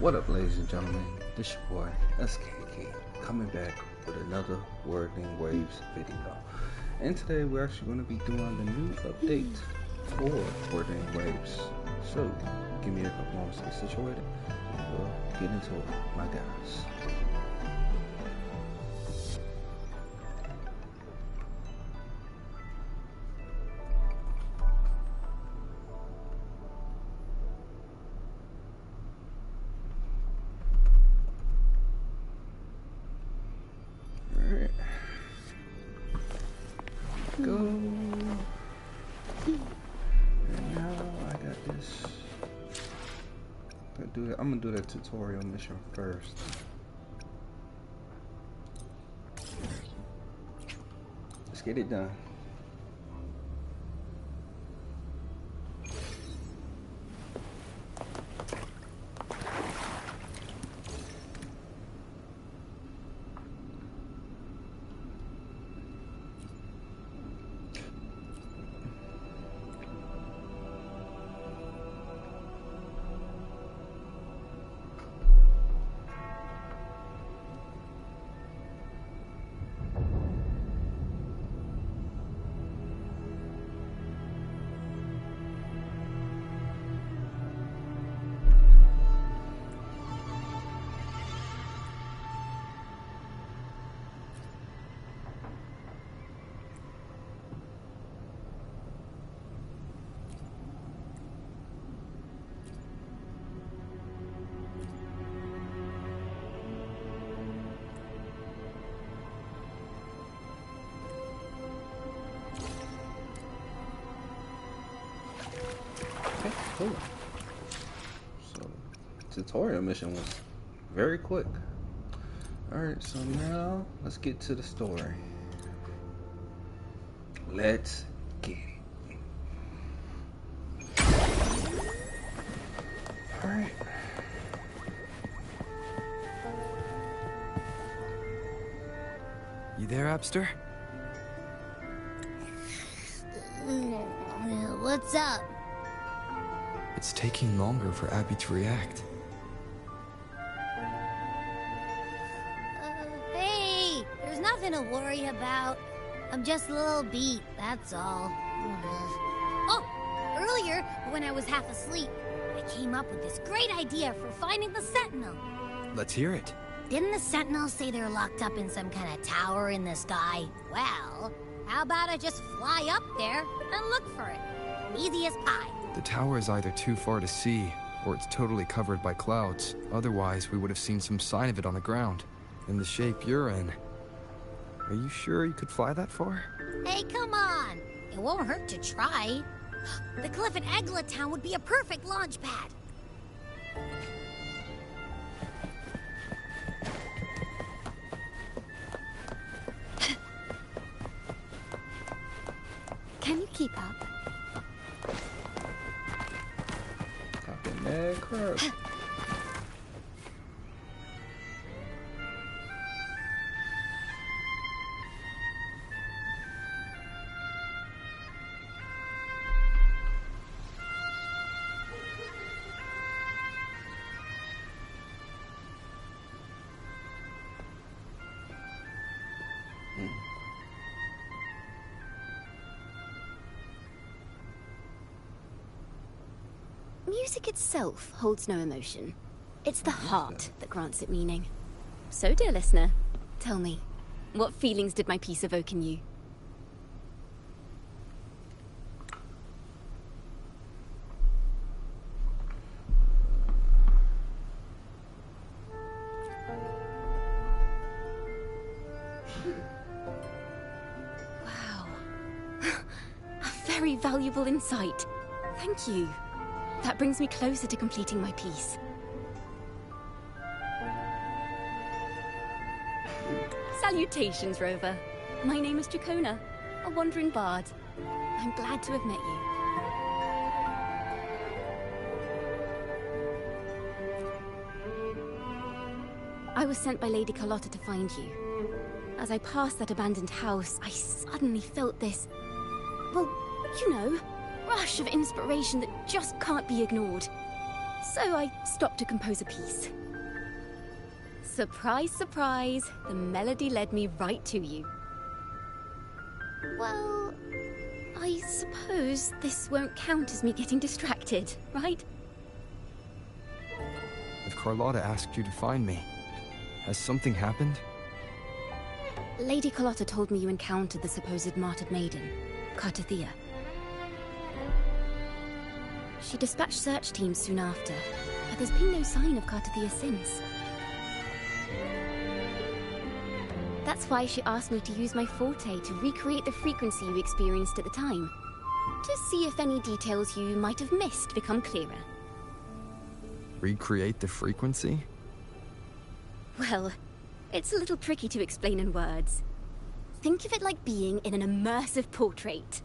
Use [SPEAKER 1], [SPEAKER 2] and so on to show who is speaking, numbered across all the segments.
[SPEAKER 1] What up, ladies and gentlemen? This your boy SKK coming back with another Wuthering Waves video. And today we're actually going to be doing the new update for Wuthering Waves. So give me a couple moments to get situated and we'll get into it, my guys. Go. And now I got this. I'm gonna do that tutorial mission first. Let's get it done. Cool. So, tutorial mission was very quick. Alright, so now let's get to the story. Let's get it. Alright.
[SPEAKER 2] You there, Abster?
[SPEAKER 3] What's up?
[SPEAKER 2] It's taking longer for Abby to react.
[SPEAKER 3] Hey, there's nothing to worry about. I'm just a little beat, that's all. Oh, earlier, when I was half asleep, I came up with this great idea for finding the Sentinel.
[SPEAKER 2] Let's hear it.
[SPEAKER 3] Didn't the Sentinels say they're locked up in some kind of tower in the sky? Well, how about I just fly up there and look for it? Easy as pie.
[SPEAKER 2] The tower is either too far to see, or it's totally covered by clouds. Otherwise, we would have seen some sign of it on the ground. In the shape you're in. Are you sure you could fly that far?
[SPEAKER 3] Hey, come on! It won't hurt to try. The cliff at Eglet Town would be a perfect launch pad.
[SPEAKER 4] Can you keep up?
[SPEAKER 1] Mad crap.
[SPEAKER 4] Music itself holds no emotion. It's the heart that grants it meaning. So, dear listener, tell me, what feelings did my piece evoke in you? Wow. A very valuable insight. Thank you. That brings me closer to completing my piece. Salutations, Rover. My name is Dracona, a wandering bard. I'm glad to have met you. I was sent by Lady Carlotta to find you. As I passed that abandoned house, I suddenly felt this well, you know, rush of inspiration that just can't be ignored. So I stopped to compose a piece. Surprise, surprise, the melody led me right to you. Well, I suppose this won't count as me getting distracted, right?
[SPEAKER 2] If Carlotta asked you to find me, has something happened?
[SPEAKER 4] Lady Carlotta told me you encountered the supposed martyred maiden, Cartathea. She dispatched search teams soon after, but there's been no sign of Cartathea since. That's why she asked me to use my forte to recreate the frequency you experienced at the time, to see if any details you might have missed become clearer.
[SPEAKER 2] Recreate the frequency?
[SPEAKER 4] Well, it's a little tricky to explain in words. Think of it like being in an immersive portrait.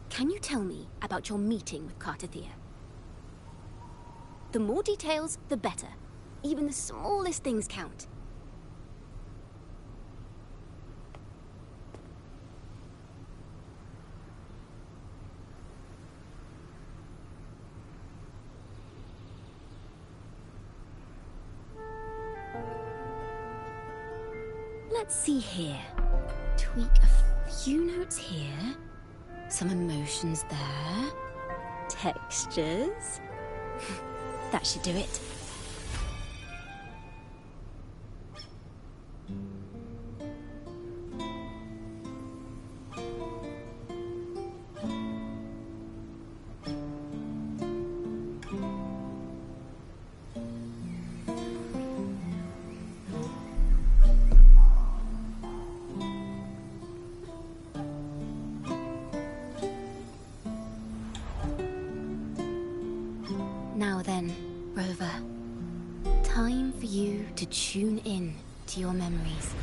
[SPEAKER 4] Can you tell me about your meeting with Cartathea? The more details, the better. Even the smallest things count. Let's see here. Tweak a few notes here. Some emotions there. Textures. That should do it. Now then, Rover. Time for you to tune in to your memories.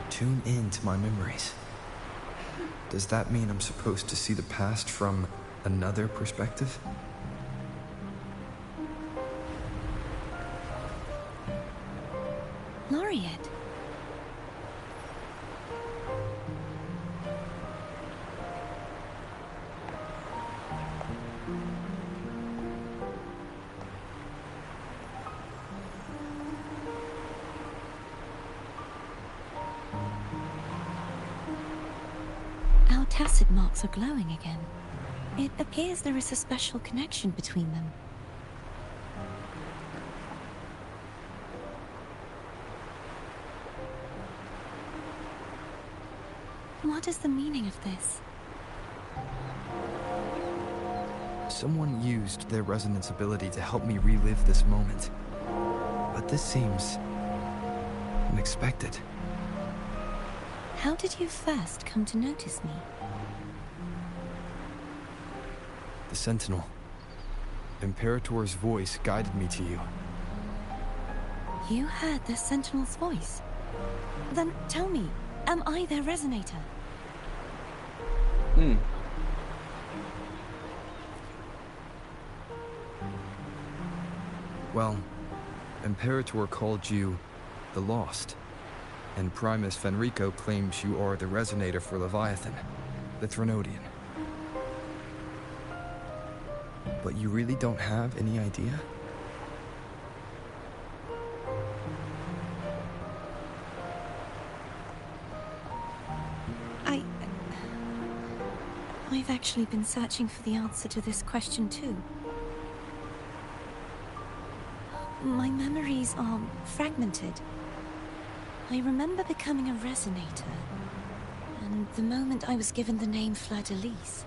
[SPEAKER 2] Tune in to my memories. Does that mean I'm supposed to see the past from another perspective?
[SPEAKER 5] Laureate. Our tacit marks are glowing again. It appears there is a special connection between them. What is the meaning of this?
[SPEAKER 2] Someone used their resonance ability to help me relive this moment. But this seems unexpected.
[SPEAKER 5] How did you first come to notice me?
[SPEAKER 2] The Sentinel. Imperator's voice guided me to you.
[SPEAKER 5] You heard the Sentinel's voice? Then tell me, am I their resonator?
[SPEAKER 2] Well, Imperator called you the Lost, and Primus Fenrico claims you are the resonator for Leviathan, the Threnodian. But you really don't have any idea?
[SPEAKER 5] I've actually been searching for the answer to this question too. My memories are fragmented. I remember becoming a resonator, and the moment I was given the name Fleurdelys.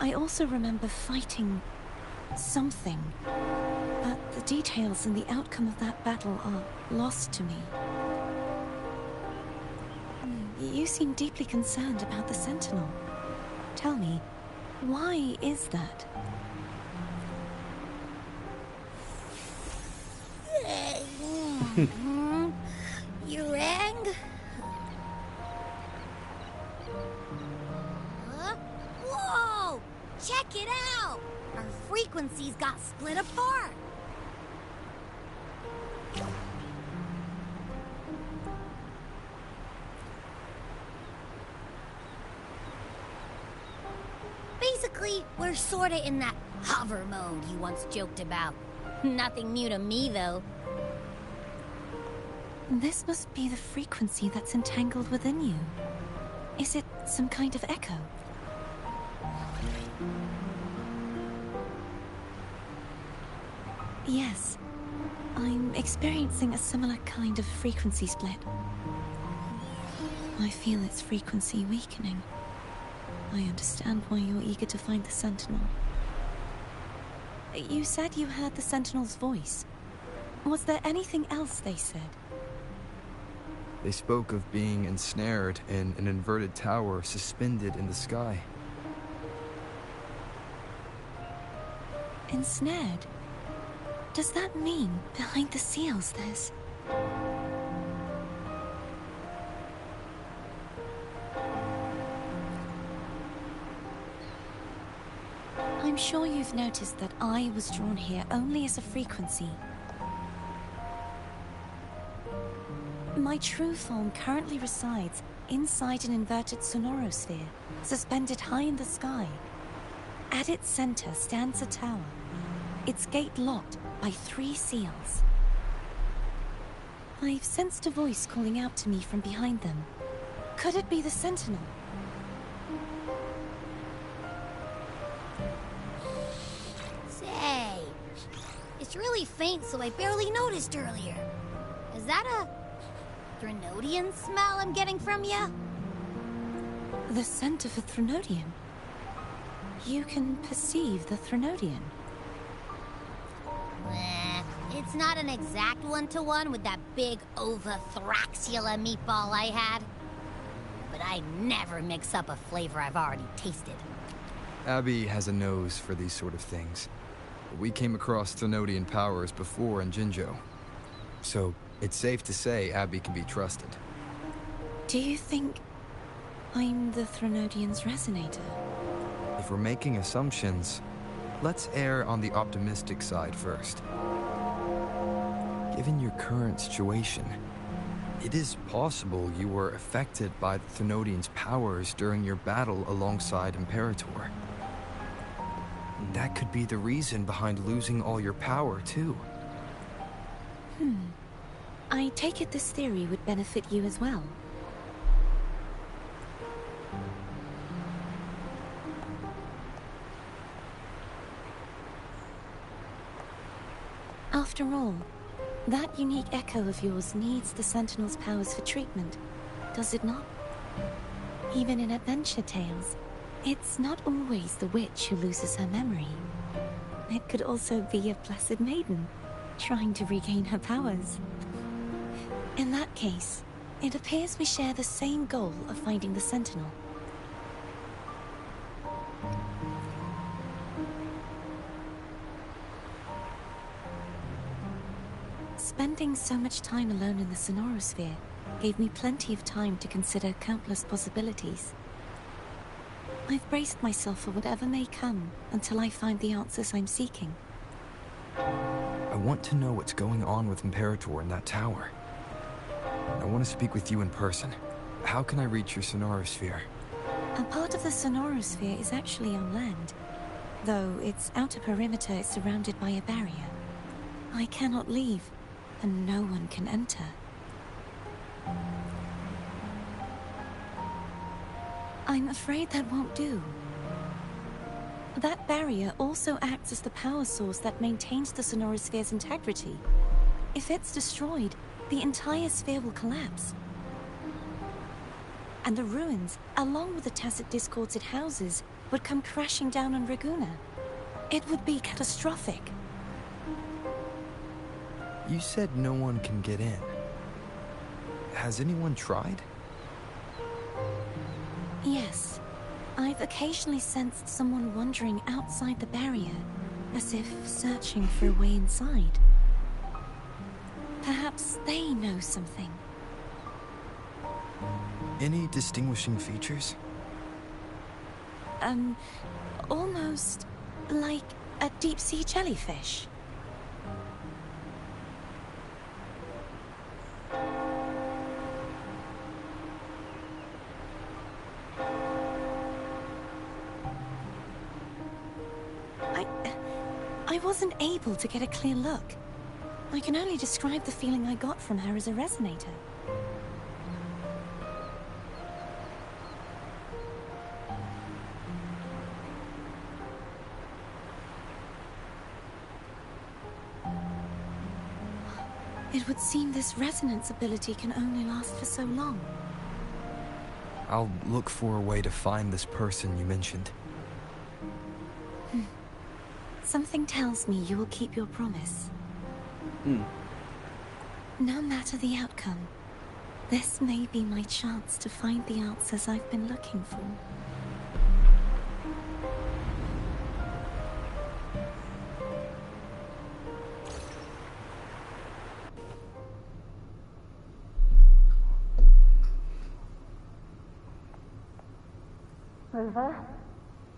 [SPEAKER 5] I also remember fighting something, but the details and the outcome of that battle are lost to me. You seem deeply concerned about the Sentinel. Tell me, why is that?
[SPEAKER 3] You rang? Whoa! Check it out! Our frequencies got split apart. Basically, we're sorta in that hover mode you once joked about. Nothing new to me, though.
[SPEAKER 5] This must be the frequency that's entangled within you. Is it some kind of echo? Yes. I'm experiencing a similar kind of frequency split. I feel its frequency weakening. I understand why you're eager to find the Sentinel. You said you heard the Sentinel's voice. Was there anything else they said?
[SPEAKER 2] They spoke of being ensnared in an inverted tower suspended in the sky.
[SPEAKER 5] Ensnared? Does that mean behind the seals there's... I'm sure you've noticed that I was drawn here only as a frequency. My true form currently resides inside an inverted sonorosphere, suspended high in the sky. At its center stands a tower, its gate locked by 3 seals. I've sensed a voice calling out to me from behind them. Could it be the Sentinel?
[SPEAKER 3] Say, it's really faint, so I barely noticed earlier. Is that a Threnodian smell I'm getting from you?
[SPEAKER 5] The scent of a Threnodian? You can perceive the Threnodian?
[SPEAKER 3] It's not an exact one-to-one with that big Ovathraxula meatball I had. But I never mix up a flavor I've already tasted.
[SPEAKER 2] Abby has a nose for these sort of things. We came across Threnodian powers before in Jinzhou. So it's safe to say Abby can be trusted.
[SPEAKER 5] Do you think I'm the Threnodian's resonator?
[SPEAKER 2] If we're making assumptions, let's err on the optimistic side first. Given your current situation, it is possible you were affected by the Threnodian's powers during your battle alongside Imperator. That could be the reason behind losing all your power, too.
[SPEAKER 5] I take it this theory would benefit you as well. After all, that unique echo of yours needs the Sentinel's powers for treatment, does it not? Even in adventure tales, it's not always the witch who loses her memory. It could also be a blessed maiden, trying to regain her powers. In that case, it appears we share the same goal of finding the Sentinel. Spending so much time alone in the sonorosphere gave me plenty of time to consider countless possibilities. I've braced myself for whatever may come until I find the answers I'm seeking.
[SPEAKER 2] I want to know what's going on with Imperator in that tower. I want to speak with you in person. How can I reach your sonorosphere?
[SPEAKER 5] A part of the sonorosphere is actually on land, though its outer perimeter is surrounded by a barrier. I cannot leave, and no one can enter. I'm afraid that won't do. That barrier also acts as the power source that maintains the sonorosphere's integrity. If it's destroyed, the entire sphere will collapse. And the ruins, along with the tacit discords it houses, would come crashing down on Raguna. It would be catastrophic.
[SPEAKER 2] You said no one can get in. Has anyone tried?
[SPEAKER 5] Yes. I've occasionally sensed someone wandering outside the barrier, as if searching for a way inside. Perhaps they know something.
[SPEAKER 2] Any distinguishing features?
[SPEAKER 5] Almost like a deep-sea jellyfish. I wasn't able to get a clear look. I can only describe the feeling I got from her as a resonator. It would seem this resonance ability can only last for so long.
[SPEAKER 2] I'll look for a way to find this person you mentioned.
[SPEAKER 5] Something tells me you will keep your promise. No matter the outcome, this may be my chance to find the answers I've been looking for.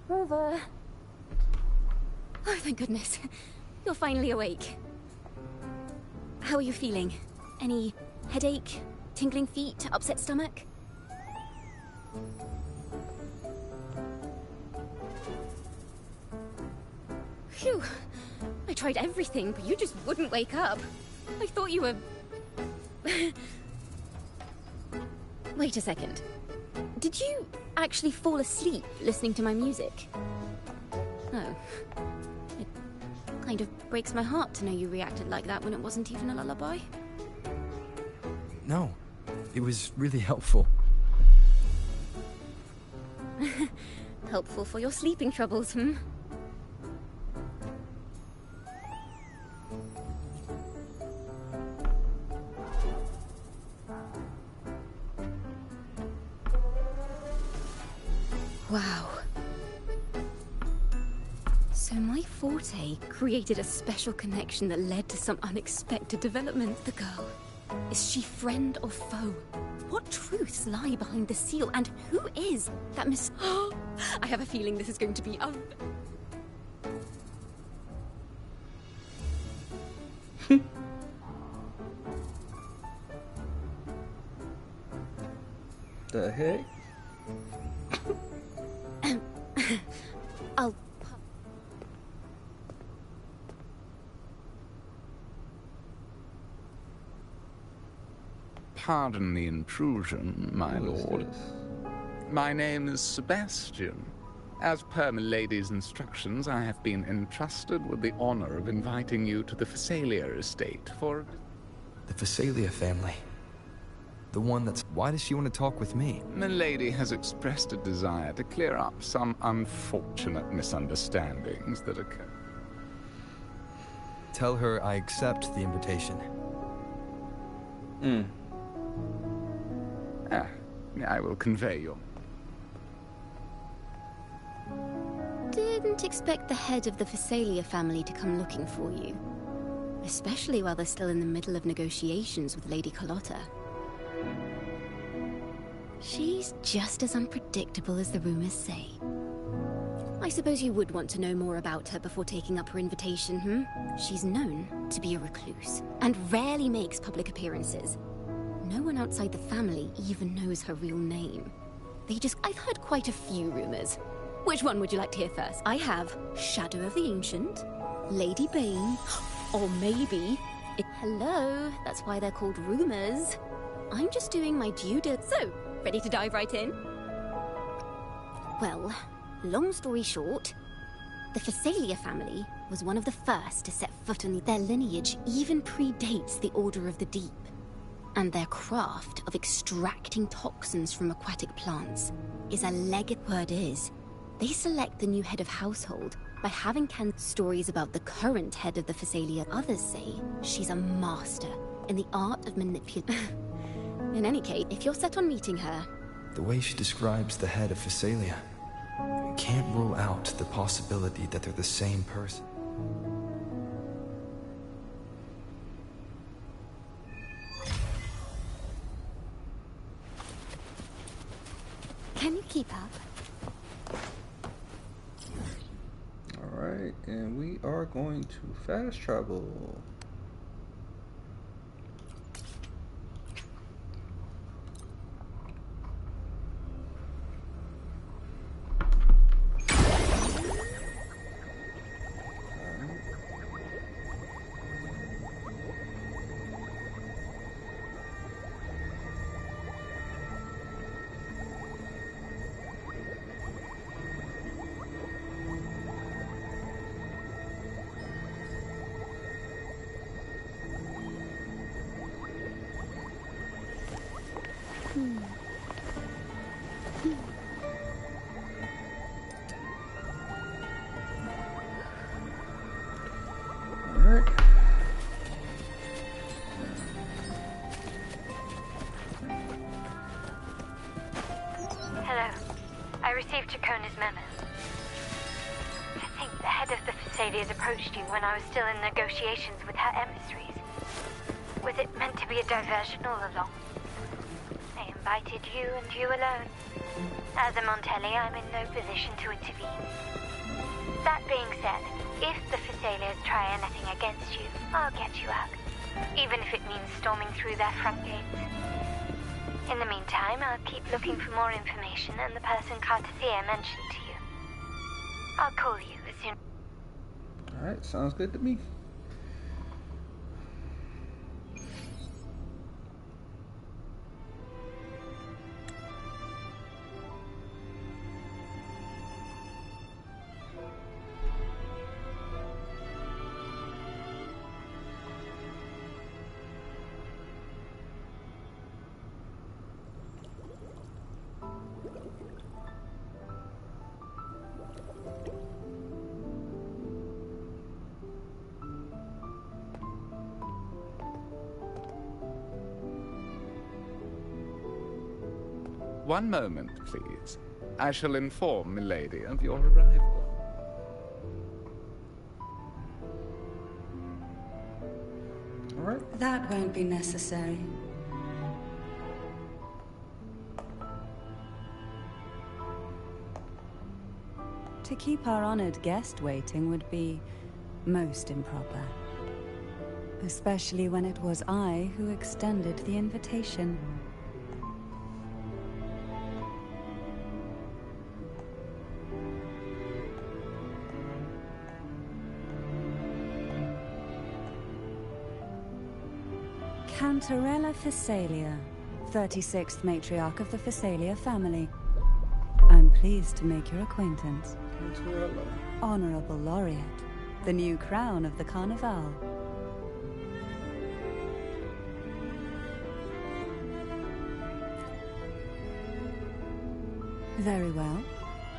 [SPEAKER 4] Rover. Oh, thank goodness. You're finally awake. How are you feeling? Any headache, tingling feet, upset stomach? Phew. I tried everything, but you just wouldn't wake up. I thought you were... Wait a second. Did you actually fall asleep listening to my music? Oh. It kind of breaks my heart to know you reacted like that when it wasn't even a lullaby.
[SPEAKER 2] No, it was really helpful.
[SPEAKER 4] Helpful for your sleeping troubles, hmm? Wow. So my forte created a special connection that led to some unexpected development. The girl, is she friend or foe? What truths lie behind the seal, and who is that Miss... I have a feeling this is going to be a...
[SPEAKER 1] The heck?
[SPEAKER 4] I'll...
[SPEAKER 6] Pardon the intrusion, my
[SPEAKER 1] Who is
[SPEAKER 6] lord.
[SPEAKER 1] this?
[SPEAKER 6] My name is Sebastian. As per Milady's instructions, I have been entrusted with the honor of inviting you to the Phasalia estate for...
[SPEAKER 2] The Phasalia family. The one that's... Why does she want to talk with me?
[SPEAKER 6] Milady has expressed a desire to clear up some unfortunate misunderstandings that occurred.
[SPEAKER 2] Tell her I accept the invitation.
[SPEAKER 6] I will convey your...
[SPEAKER 4] Didn't expect the head of the Phasalia family to come looking for you. Especially while they're still in the middle of negotiations with Lady Carlotta. She's just as unpredictable as the rumors say. I suppose you would want to know more about her before taking up her invitation, hmm? She's known to be a recluse, and rarely makes public appearances. No one outside the family even knows her real name. I've heard quite a few rumors. Which one would you like to hear first? I have Shadow of the Ancient, Lady Bane, or maybe... Hello, that's why they're called rumors. I'm just doing my due diligence. So, ready to dive right in? Well, long story short, the Phasalia family was one of the first to set foot on their lineage even predates the Order of the Deep. And their craft of extracting toxins from aquatic plants is a word is They select the new head of household by having stories about the current head of the Phasalia. Others say she's a master in the art of manipulation. In any case, if you're set on meeting her...
[SPEAKER 2] The way she describes the head of Phasalia, you can't rule out the possibility that they're the same person.
[SPEAKER 4] Can you keep up?
[SPEAKER 1] Alright, and we are going to fast travel.
[SPEAKER 7] Hello. I received Chacona's memo. I think the head of the Phasalias approached you when I was still in negotiations with her emissaries. Was it meant to be a diversion all along? They invited you and you alone. As a Montelli, I'm in no position to intervene. That being said, if the Phasalias try anything against you, I'll get you out. Even if it means storming through their front gates. In the meantime, I'll keep looking for more information and the person Cantarella mentioned to you. I'll call you as soon.
[SPEAKER 1] Alright, sounds good to me.
[SPEAKER 6] One moment, please. I shall inform Milady of your arrival.
[SPEAKER 1] All right.
[SPEAKER 8] That won't be necessary. To keep our honored guest waiting would be most improper. Especially when it was I who extended the invitation. Cantarella Phasalia, 36th matriarch of the Phasalia family. I'm pleased to make your acquaintance.
[SPEAKER 1] Cantarella.
[SPEAKER 8] Honorable Laureate, the new crown of the Carnival. Very well.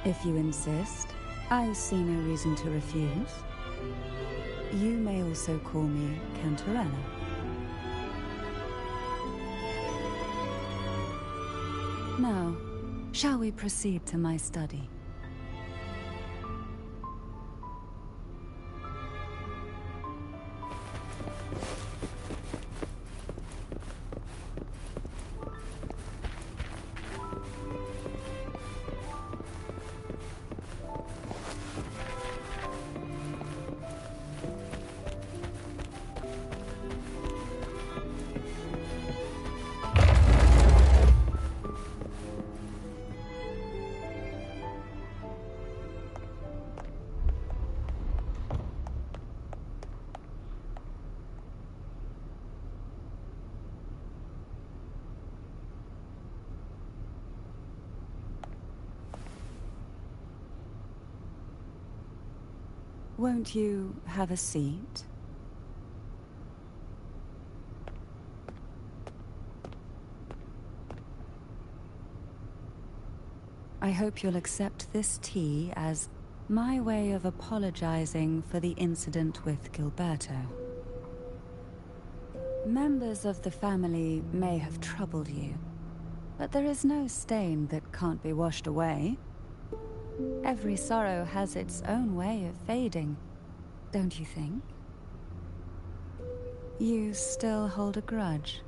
[SPEAKER 8] If you insist, I see no reason to refuse. You may also call me Cantarella. Now, shall we proceed to my study? Won't you have a seat? I hope you'll accept this tea as my way of apologizing for the incident with Gilberto. Members of the family may have troubled you, but there is no stain that can't be washed away. Every sorrow has its own way of fading, don't you think? You still hold a grudge?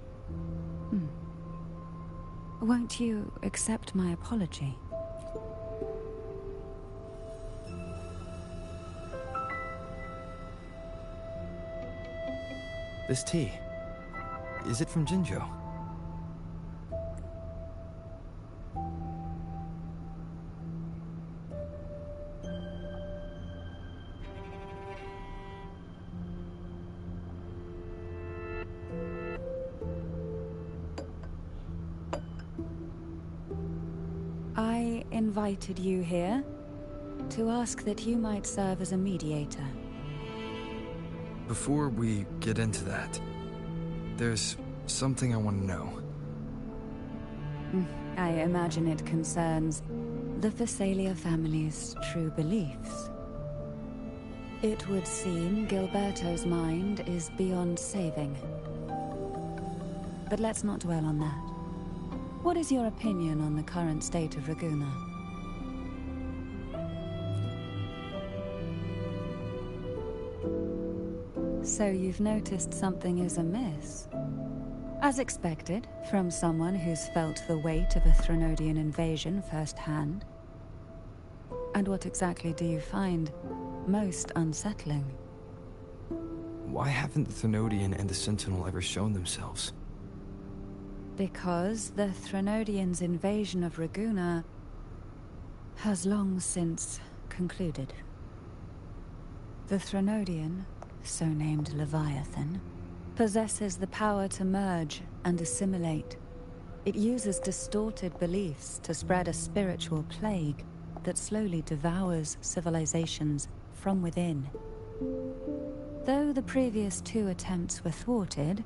[SPEAKER 8] Won't you accept my apology?
[SPEAKER 2] This tea, is it from Jinjo?
[SPEAKER 8] I invited you here to ask that you might serve as a mediator.
[SPEAKER 2] Before we get into that, there's something I want to know.
[SPEAKER 8] I imagine it concerns the Phasalia family's true beliefs. It would seem Gilberto's mind is beyond saving. But let's not dwell on that. What is your opinion on the current state of Raguna? So you've noticed something is amiss? As expected, from someone who's felt the weight of a Threnodian invasion firsthand. And what exactly do you find most unsettling?
[SPEAKER 2] Why haven't the Threnodian and the Sentinel ever shown themselves?
[SPEAKER 8] Because the Threnodians' invasion of Raguna has long since concluded. The Threnodian, so named Leviathan, possesses the power to merge and assimilate. It uses distorted beliefs to spread a spiritual plague that slowly devours civilizations from within. Though the previous two attempts were thwarted,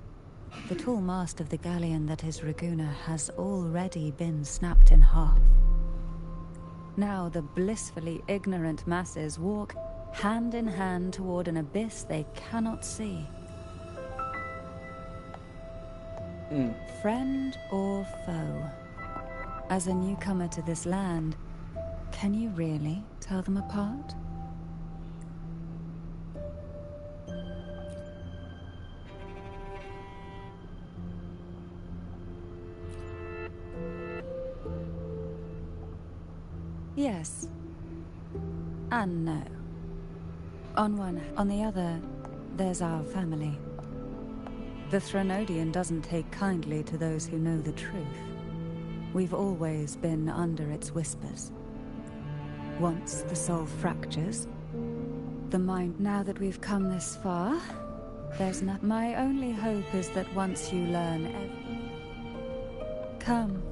[SPEAKER 8] the tall mast of the galleon that is Raguna has already been snapped in half. Now the blissfully ignorant masses walk hand in hand toward an abyss they cannot see. Friend or foe? As a newcomer to this land, can you really tell them apart? Yes. And no. On the other, there's our family. The Threnodian doesn't take kindly to those who know the truth. We've always been under its whispers. Once the soul fractures, the mind... Now that we've come this far, there's not... My only hope is that once you learn Come.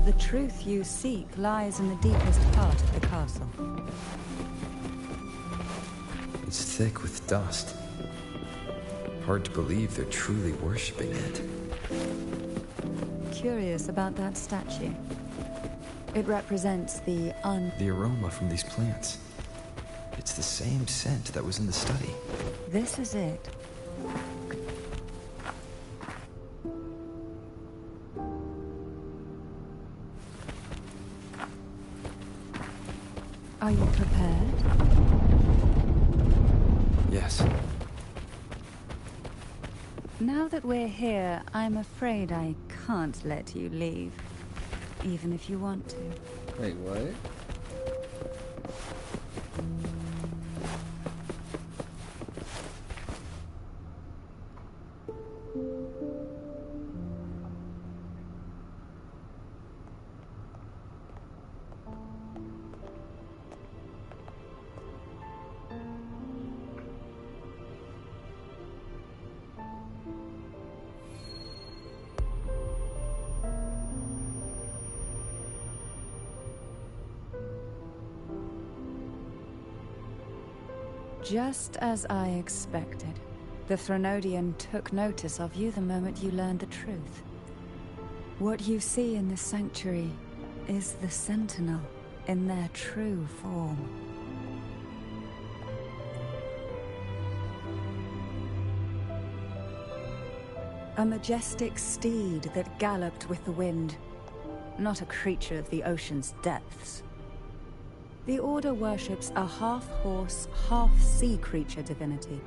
[SPEAKER 8] The truth you seek lies in the deepest part of the castle.
[SPEAKER 2] It's thick with dust. Hard to believe they're truly worshipping it.
[SPEAKER 8] Curious about that statue. It represents the
[SPEAKER 2] aroma from these plants. It's the same scent that was in the study.
[SPEAKER 8] This is it. Are you prepared?
[SPEAKER 2] Yes.
[SPEAKER 8] Now that we're here, I'm afraid I can't let you leave. Even if you want to.
[SPEAKER 1] Wait, what?
[SPEAKER 8] Just as I expected. The Threnodian took notice of you the moment you learned the truth. What you see in this sanctuary is the Sentinel, in their true form. A majestic steed that galloped with the wind, not a creature of the ocean's depths. The Order worships a half-horse, half-sea creature divinity,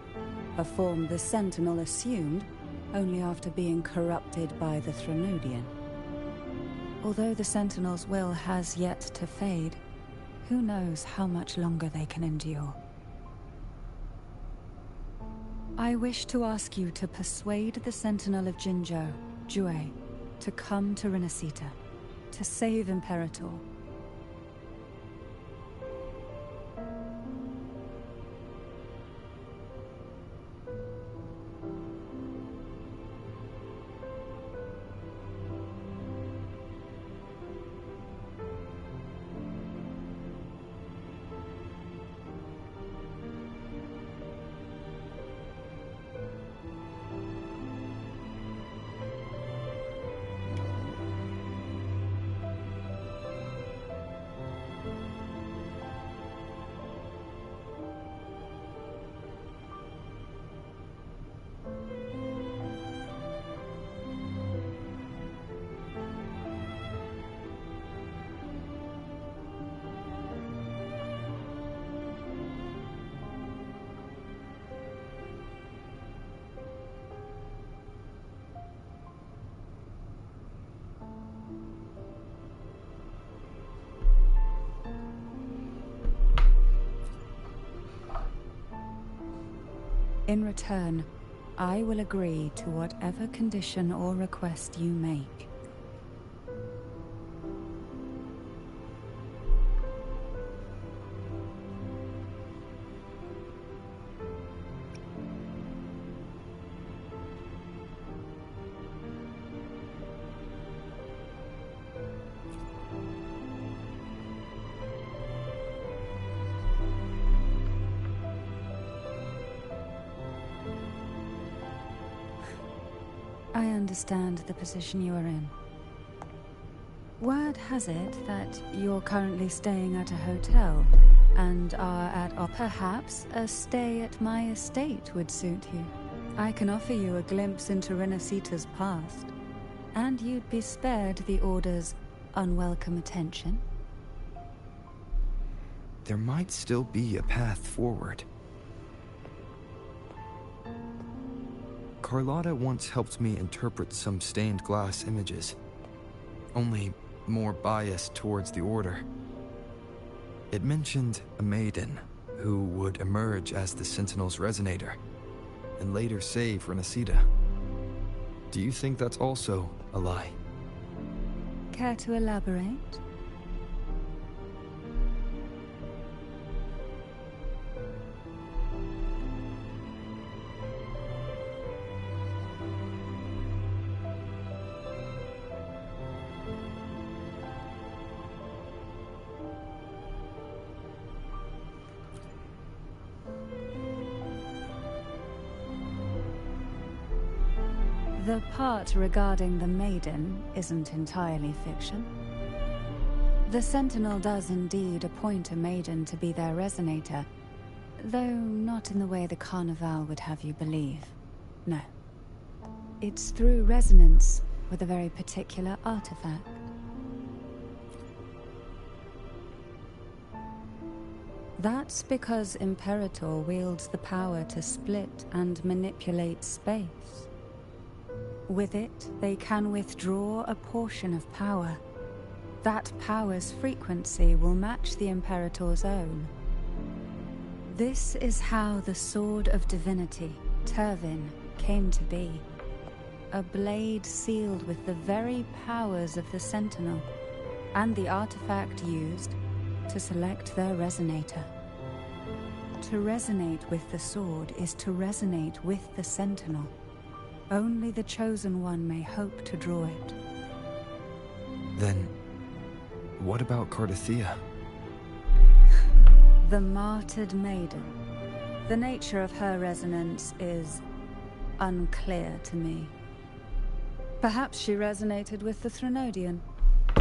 [SPEAKER 8] a form the Sentinel assumed only after being corrupted by the Threnodian. Although the Sentinel's will has yet to fade, who knows how much longer they can endure. I wish to ask you to persuade the Sentinel of Jinzhou, Jue, to come to Rinascita, to save Imperator. In return, I will agree to whatever condition or request you make. I understand the position you are in. Word has it that you're currently staying at a hotel, and are at, or perhaps a stay at my estate would suit you. I can offer you a glimpse into Rinascita's past, and you'd be spared the Order's unwelcome attention.
[SPEAKER 2] There might still be a path forward. Carlotta once helped me interpret some stained glass images, only more biased towards the Order. It mentioned a maiden who would emerge as the Sentinel's resonator, and later save Rinascita. Do you think that's also a lie?
[SPEAKER 8] Care to elaborate? The part regarding the maiden isn't entirely fiction. The Sentinel does indeed appoint a maiden to be their resonator, though not in the way the Carnival would have you believe. No. It's through resonance with a very particular artifact. That's because Imperator wields the power to split and manipulate space. With it, they can withdraw a portion of power. That power's frequency will match the Imperator's own. This is how the Sword of Divinity, Turvin, came to be. A blade sealed with the very powers of the Sentinel, and the artifact used to select their resonator. To resonate with the sword is to resonate with the Sentinel. Only the Chosen One may hope to draw it.
[SPEAKER 2] Then, what about Cardathea?
[SPEAKER 8] The martyred maiden. The nature of her resonance is unclear to me. Perhaps she resonated with the Threnodian,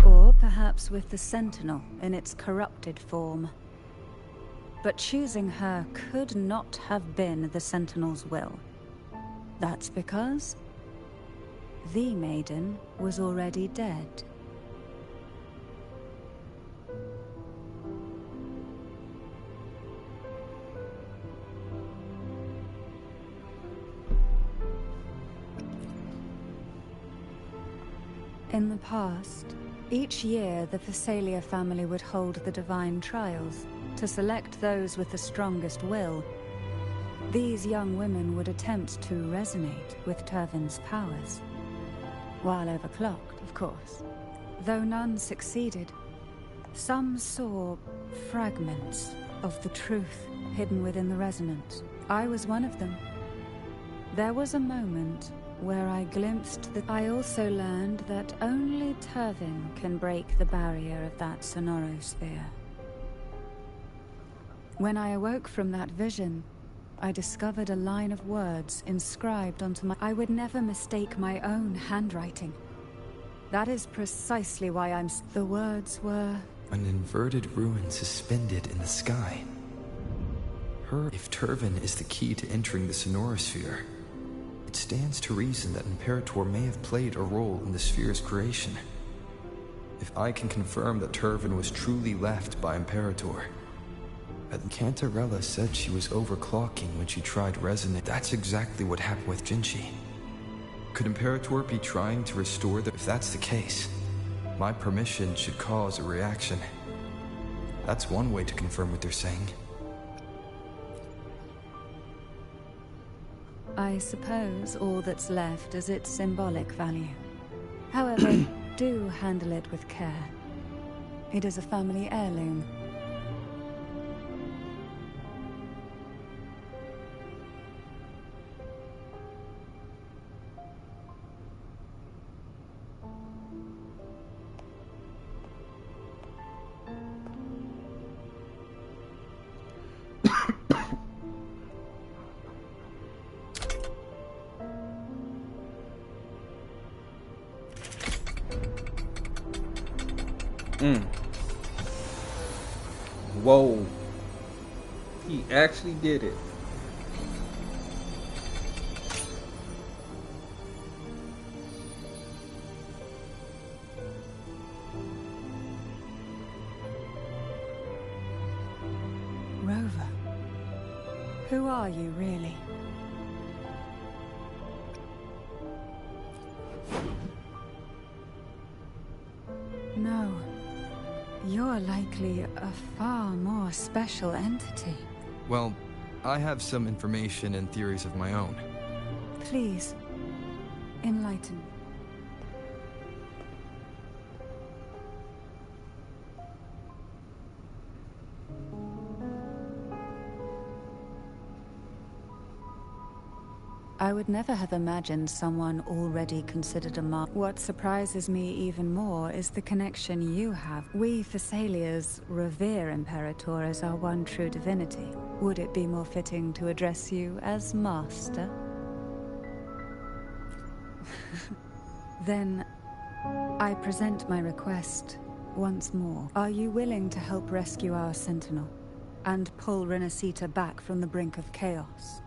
[SPEAKER 8] Or perhaps with the Sentinel in its corrupted form. But choosing her could not have been the Sentinel's will. That's because the maiden was already dead. In the past, each year the Phasalia family would hold the Divine Trials to select those with the strongest will. These young women would attempt to resonate with Turvin's powers. While overclocked, of course. Though none succeeded, some saw fragments of the truth hidden within the resonance. I was one of them. There was a moment where I glimpsed that. I also learned that only Turvin can break the barrier of that sonorosphere. When I awoke from that vision, I discovered a line of words inscribed onto my... I would never mistake my own handwriting. That is precisely why I'm... The words were...
[SPEAKER 2] An inverted ruin suspended in the sky. If Turvin is the key to entering the sonorosphere, it stands to reason that Imperator may have played a role in the sphere's creation. If I can confirm that Turvin was truly left by Imperator, Cantarella said she was overclocking when she tried resonate. That's exactly what happened with Jinchi. Could Imperator be trying to restore the... If that's the case, my permission should cause a reaction. That's one way to confirm what they're saying.
[SPEAKER 8] I suppose all that's left is its symbolic value. However, do handle it with care. It is a family heirloom.
[SPEAKER 1] Whoa. He actually did it.
[SPEAKER 8] Rover. Who are you, really? No. You're likely a far more special entity.
[SPEAKER 2] Well, I have some information and theories of my own.
[SPEAKER 8] Please, enlighten. I would never have imagined someone already considered a mark. What surprises me even more is the connection you have. We Thessalians revere Imperator as our one true divinity. Would it be more fitting to address you as Master? Then, I present my request once more. Are you willing to help rescue our Sentinel and pull rinascita back from the brink of chaos?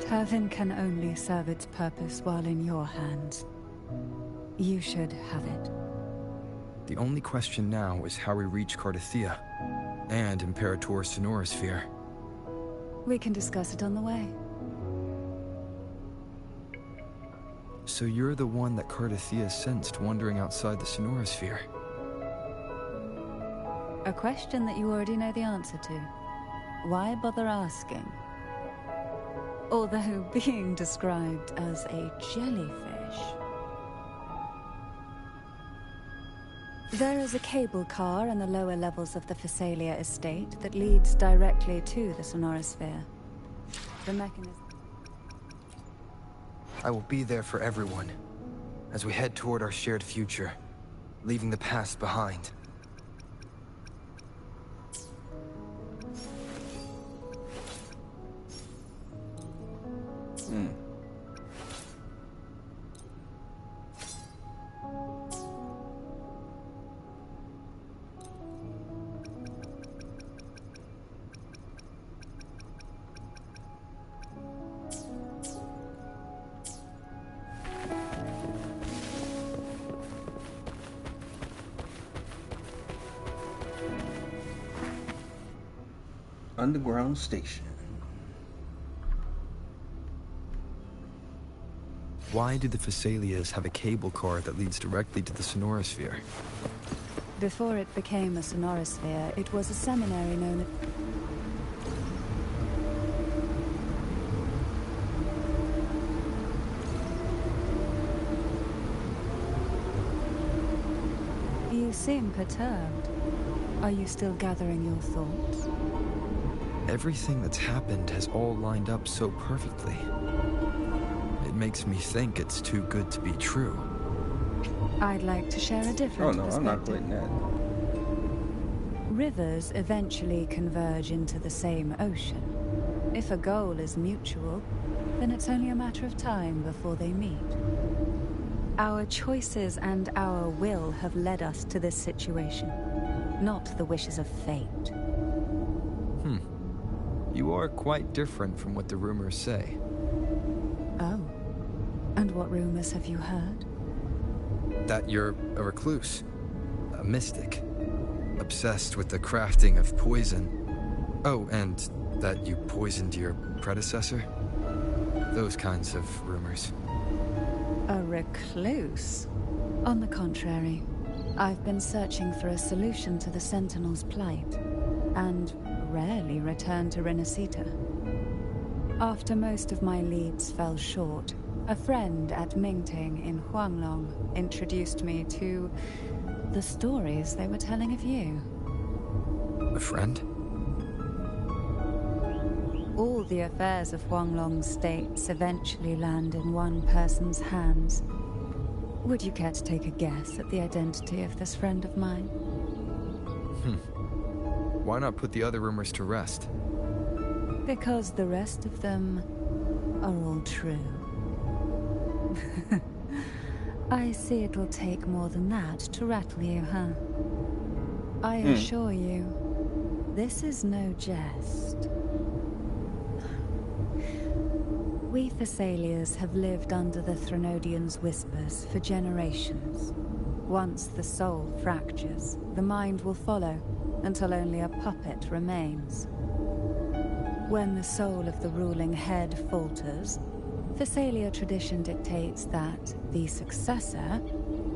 [SPEAKER 8] Turvin can only serve its purpose while in your hands. You should have it.
[SPEAKER 2] The only question now is how we reach Cardathia and Imperator's sonorosphere.
[SPEAKER 8] We can discuss it on the way.
[SPEAKER 2] So you're the one that Cardathia sensed wandering outside the sonorosphere?
[SPEAKER 8] A question that you already know the answer to. Why bother asking? Although being described as a jellyfish. There is a cable car in the lower levels of the Phasalia estate that leads directly to the sonorosphere. The mechanism...
[SPEAKER 2] I will be there for everyone, as we head toward our shared future, leaving the past behind.
[SPEAKER 1] Underground station.
[SPEAKER 2] Why do the Phasalias have a cable car that leads directly to the sonorosphere?
[SPEAKER 8] Before it became a sonorosphere, it was a seminary known as... You seem perturbed. Are you still gathering your thoughts?
[SPEAKER 2] Everything that's happened has all lined up so perfectly. It makes me think it's too good to be true.
[SPEAKER 8] I'd like to share a different perspective.
[SPEAKER 1] I'm not quitting that.
[SPEAKER 8] Rivers eventually converge into the same ocean. If a goal is mutual, then it's only a matter of time before they meet. Our choices and our will have led us to this situation, not the wishes of fate.
[SPEAKER 2] You are quite different from what the rumors say.
[SPEAKER 8] Oh. And what rumors have you heard?
[SPEAKER 2] That you're a recluse, a mystic, obsessed with the crafting of poison. Oh, and that you poisoned your predecessor? Those kinds of rumors.
[SPEAKER 8] A recluse? On the contrary, I've been searching for a solution to the Sentinel's plight, and rarely return to Rinascita. After most of my leads fell short, a friend at Mingting in Huanglong introduced me to the stories they were telling of you.
[SPEAKER 2] A friend?
[SPEAKER 8] All the affairs of Huanglong states eventually land in one person's hands. Would you care to take a guess at the identity of this friend of mine?
[SPEAKER 2] Why not put the other rumors to rest?
[SPEAKER 8] Because the rest of them are all true. I see it'll take more than that to rattle you, huh? I assure you, this is no jest. We Thessalians have lived under the Threnodians' whispers for generations. Once the soul fractures, the mind will follow, until only a puppet remains. When the soul of the ruling head falters, Thessalia tradition dictates that the successor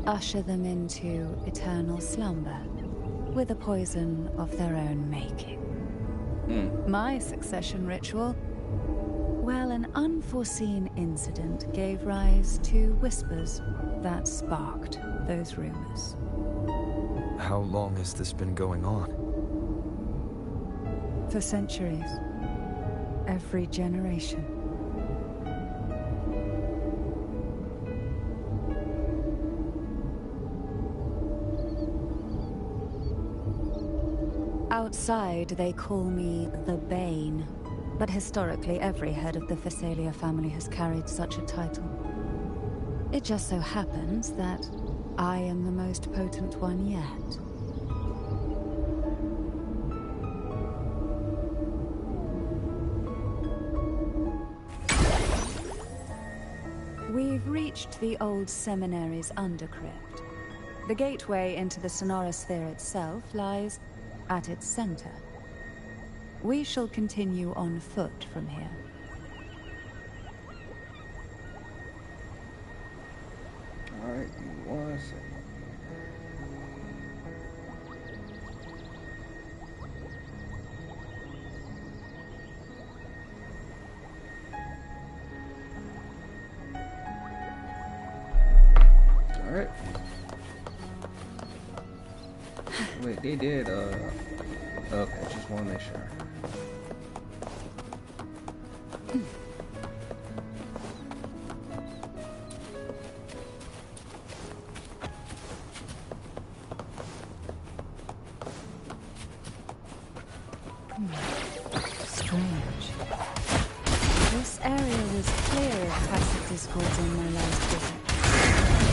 [SPEAKER 8] usher them into eternal slumber, with a poison of their own making. My succession ritual? Well, an unforeseen incident gave rise to whispers that sparked those rumors.
[SPEAKER 2] How long has this been going on?
[SPEAKER 8] For centuries. Every generation. Outside, they call me the Bane, but historically every head of the Phasalia family has carried such a title. It just so happens that I am the most potent one yet. We've reached the old seminary's undercrypt. The gateway into the sonorosphere itself lies at its center. We shall continue on foot from here.
[SPEAKER 1] Alright, give me 1 second. Alright. Wait, they did, okay, just want to make sure.
[SPEAKER 8] Strange. This area was clear of passive discords in my last visit.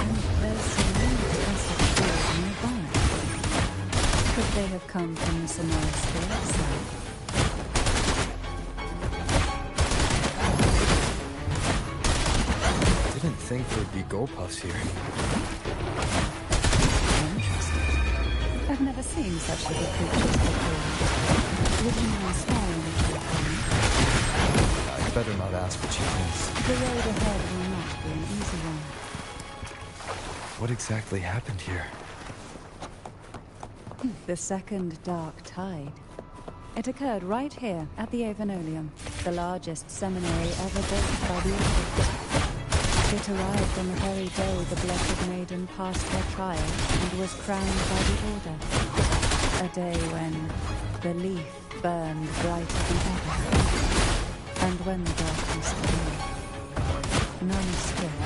[SPEAKER 8] And there's some new passive spores nearby. Could they have come from the Sonoran Sphere itself?
[SPEAKER 2] Didn't think there'd be Golpuffs here.
[SPEAKER 8] Interesting. I've never seen such little creatures before. Would you mind sparing me for a moment?
[SPEAKER 2] I'd better not ask what she thinks.
[SPEAKER 8] The road ahead will not be an easy one.
[SPEAKER 2] What exactly happened here?
[SPEAKER 8] The second dark tide. It occurred right here at the Avenolium, the largest seminary ever built by the Order. It arrived on the very day the Blessed Maiden passed her trial and was crowned by the Order. A day when the leaf burned brighter than ever, and when the darkness came, none stood.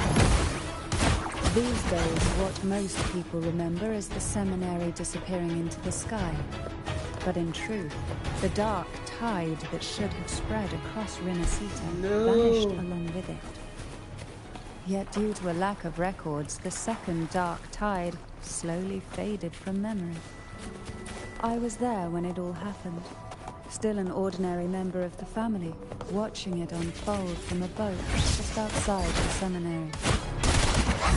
[SPEAKER 8] These days, what most people remember is the seminary disappearing into the sky. But in truth, the dark tide that should have spread across rinascita vanished along with it. Yet due to a lack of records, the second dark tide slowly faded from memory. I was there when it all happened, still an ordinary member of the family, watching it unfold from a boat just outside the seminary.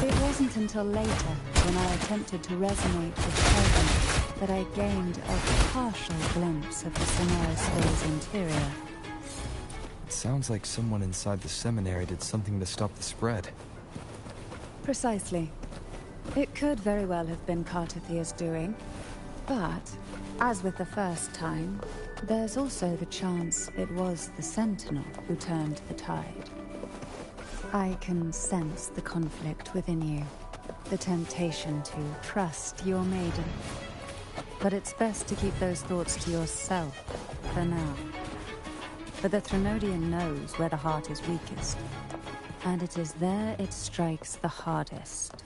[SPEAKER 8] It wasn't until later, when I attempted to resonate with Shawn, that I gained a partial glimpse of the Sonoran Sphere's interior.
[SPEAKER 2] It sounds like someone inside the seminary did something to stop the spread.
[SPEAKER 8] Precisely. It could very well have been Cantarella's doing, but, as with the first time, there's also the chance it was the Sentinel who turned the tide. I can sense the conflict within you, the temptation to trust your maiden. But it's best to keep those thoughts to yourself, for now. For the Threnodian knows where the heart is weakest, and it is there it strikes the hardest.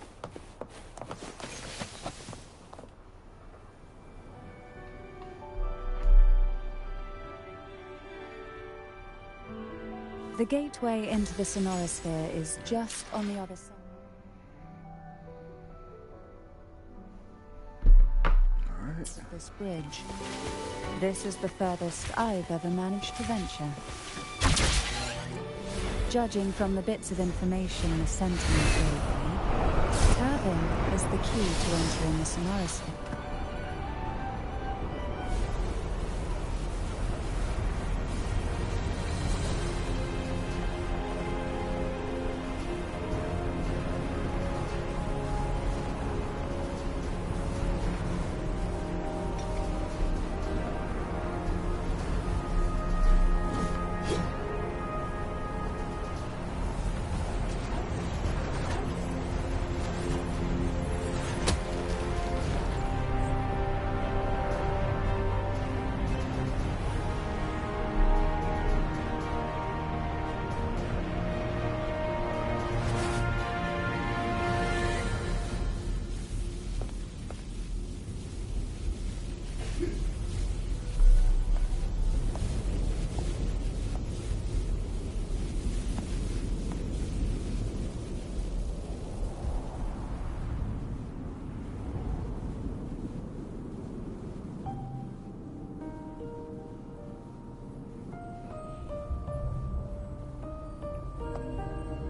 [SPEAKER 8] The gateway into the Sonoran Sphere is just on the other side. Alright. This bridge. This is the furthest I've ever managed to venture. Judging from the bits of information the Sentinel gave me, Tavin is the key to entering the Sonoran Sphere.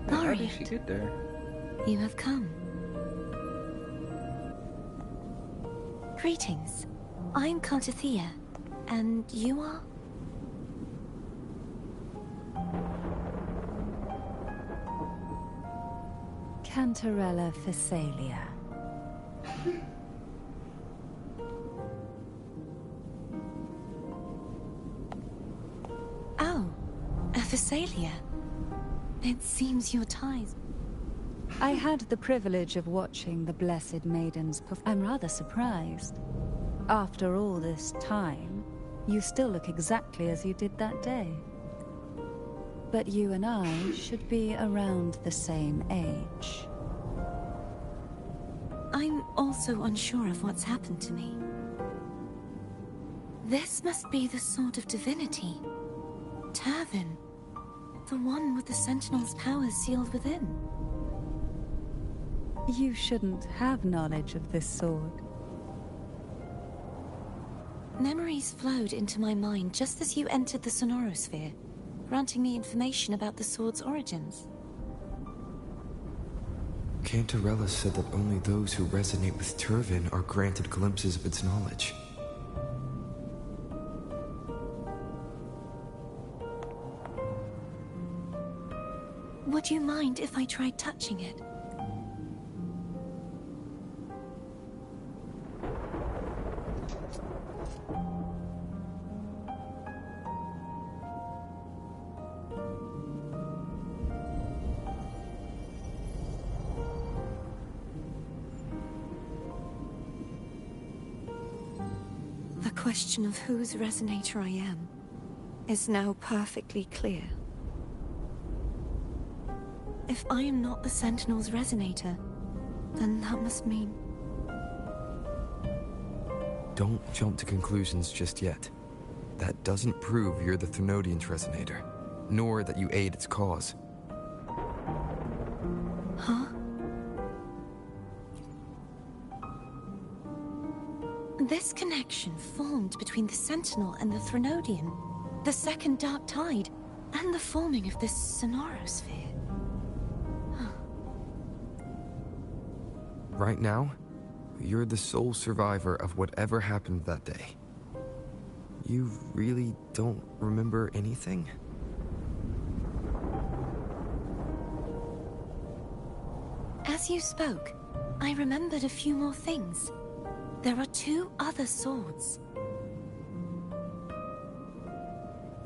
[SPEAKER 1] How did she get there?
[SPEAKER 5] You have come. Greetings. I'm Cantarella, and you are?
[SPEAKER 8] Cantarella Physalia.
[SPEAKER 5] Oh, a Physalia. It seems your ties...
[SPEAKER 8] I had the privilege of watching the Blessed Maiden's I'm rather surprised. After all this time, you still look exactly as you did that day. But you and I should be around the same age.
[SPEAKER 5] I'm also unsure of what's happened to me. This must be the sort of divinity. Tavin. The one with the Sentinel's powers sealed within.
[SPEAKER 8] You shouldn't have knowledge of this sword.
[SPEAKER 5] Memories flowed into my mind just as you entered the Sonorosphere, granting me information about the sword's origins.
[SPEAKER 2] Cantarella said that only those who resonate with Turvin are granted glimpses of its knowledge.
[SPEAKER 5] Would you mind if I tried touching it? The question of whose resonator I am is now perfectly clear. If I am not the Sentinel's resonator, then that must mean...
[SPEAKER 2] Don't jump to conclusions just yet. That doesn't prove you're the Thenodian's resonator, nor that you aid its cause.
[SPEAKER 5] Huh? This connection formed between the Sentinel and the Thenodian, the second Dark Tide, and the forming of this Sonorosphere.
[SPEAKER 2] Right now, you're the sole survivor of whatever happened that day. You really don't remember anything?
[SPEAKER 5] As you spoke, I remembered a few more things. There are 2 other swords.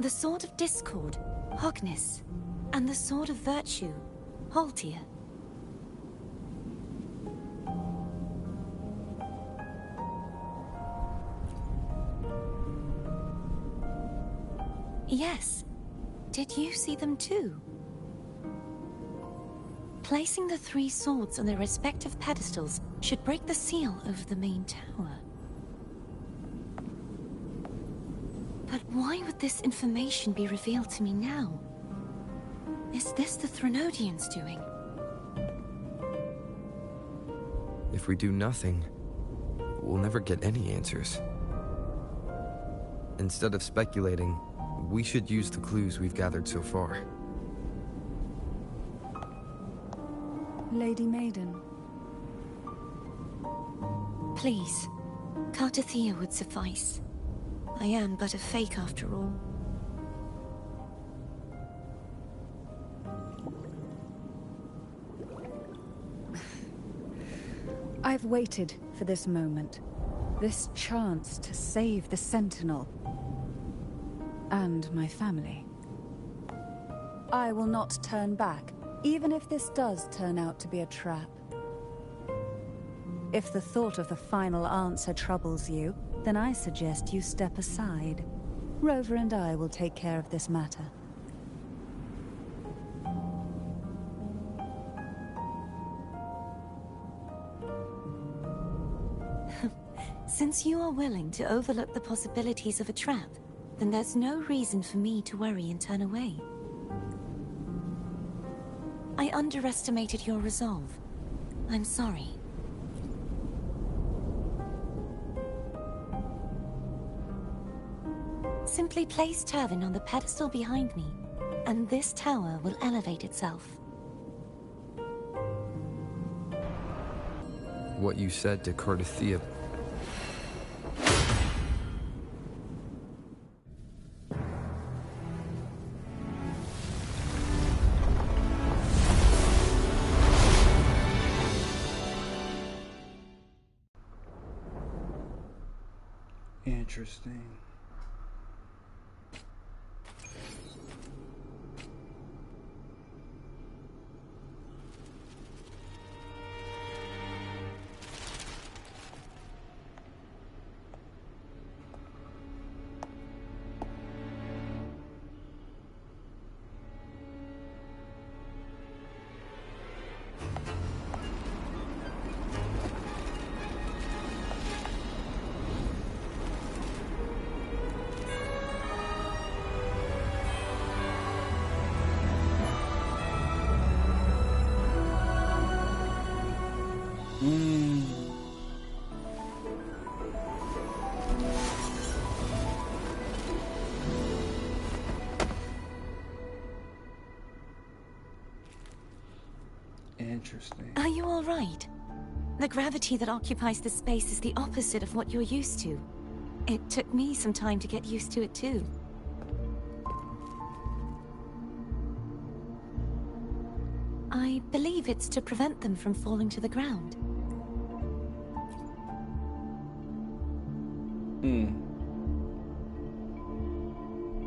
[SPEAKER 5] The Sword of Discord, Hognis, and the Sword of Virtue, Haltia. Yes. Did you see them too? Placing the 3 swords on their respective pedestals should break the seal over the main tower. But why would this information be revealed to me now? Is this the Thenodian's doing?
[SPEAKER 2] If we do nothing, we'll never get any answers. Instead of speculating, we should use the clues we've gathered so far.
[SPEAKER 8] Lady Maiden.
[SPEAKER 5] Please, Cartathea would suffice. I am but a fake after all.
[SPEAKER 8] I've waited for this moment. This chance to save the Sentinel. And my family. I will not turn back, even if this does turn out to be a trap. If the thought of the final answer troubles you, then I suggest you step aside. Rover and I will take care of this matter.
[SPEAKER 5] Since you are willing to overlook the possibilities of a trap, then there's no reason for me to worry and turn away. I underestimated your resolve. I'm sorry. Simply place Turvin on the pedestal behind me, and this tower will elevate itself.
[SPEAKER 2] What you said to Cartathea...
[SPEAKER 1] Interesting. Interesting.
[SPEAKER 5] Are you all right? The gravity that occupies this space is the opposite of what you're used to. It took me some time to get used to it too. I believe it's to prevent them from falling to the ground.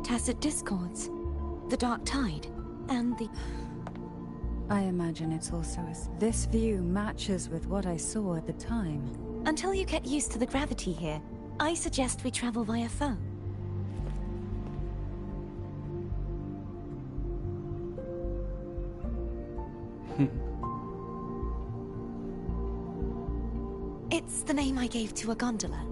[SPEAKER 5] Tacit discords, the dark tide, and the...
[SPEAKER 8] I imagine it's also as this view matches with what I saw at the time.
[SPEAKER 5] Until you get used to the gravity here, I suggest we travel via phone. It's the name I gave to a gondola.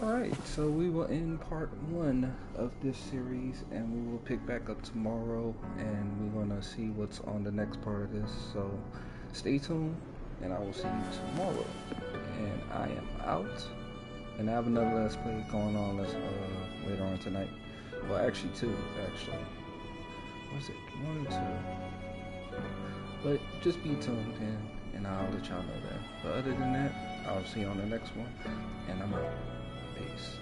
[SPEAKER 1] Alright, so we will end part 1 of this series, and we will pick back up tomorrow, and we're gonna see what's on the next part of this. So stay tuned, and I will see you tomorrow. And I am out, and I have another Let's Play going on later on tonight. Well, actually 2, actually. What is it? 1 and 2. But just be tuned in, and I'll let y'all know that. But other than that, I'll see you on the next one, and I'm out. Peace.